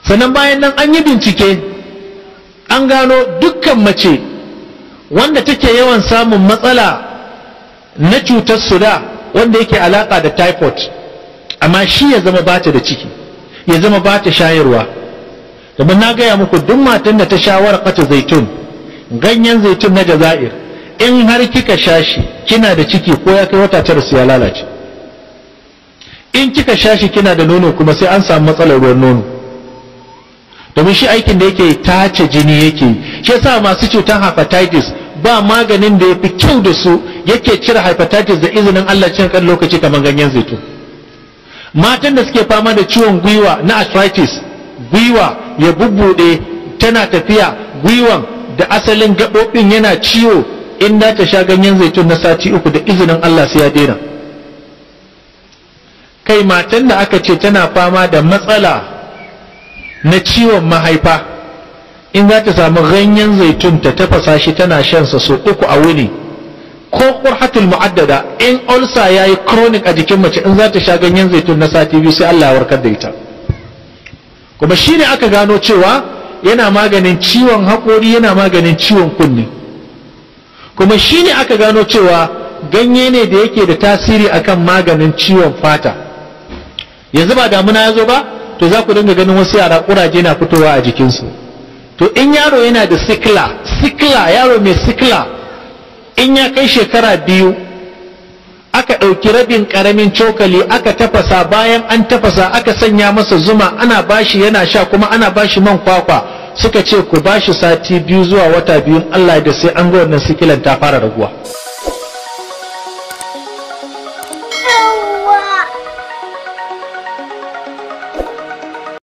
sannan bayan nan an yi bincike an gano dukkan mace wanda take yawan samun matsala na cutar suda wanda yake alaka da typot, amma shi ya zama bata da ciki, ya zama bata shayarwa. Domin na gaya muku duk matan da ta sha warqatu zaitun, ganyen zaitun na Jazair, in har kika sha shi kina da ciki ko ya kai wata 9 sai ya lalace. In kika sha shi kina da nono kuma sai an samu matsalar ruwan nono. Domin shi aikin da yake tace jini yake yi. Shi yasa masu cutar hepatitis ba maganin da yafi kyau da su yake cire hepatitis da izinin Allah cikin kan lokaci kamar ganyen zaitun. Matan da suke fama da ciwon gwiwa na arthritis, gwiwa ya bubbude tana tafiya, gwiwan da asalin gaɓoɓin yana ciwo, in da ta sha ganyen zaitun na sati 3 da izinin Allah sai ya daina. Kai matan da aka ce tana fama da matsala na ciwon mahaifa, in za ta samu ganyen zaitun ta tafasa shi tana shansa so 3 a wuni, ko qurhatul mu'addada, in ulcer yayi chronic a jikin mace, in za ta sha ganyen zaitun na sati 2 sai Allah ya warkar da ita. Kuma shine aka gano cewa yana maganin ciwon haƙori, yana maganin ciwon kunne. Kuma shine aka gano cewa ganye ne da yake da tasiri akan maganin ciwon fata. Yanzu ba damuna ya zo ba, to za ku dinga ganin wasu yara kuraje na fitowa a jikinsu. To in yaro yana da sikila, yaro mai sikila, in ya kai shekara 2, aka ɗauki rabin ƙaramin cokali aka tafasa, bayan an tafasa aka sanya masa zuma ana bashi yana sha, kuma ana bashi man kwakwa, suka ce ku bashi sati 2 zuwa wata 2, Allah da sai an ga wannan sikilan ta fara raguwa.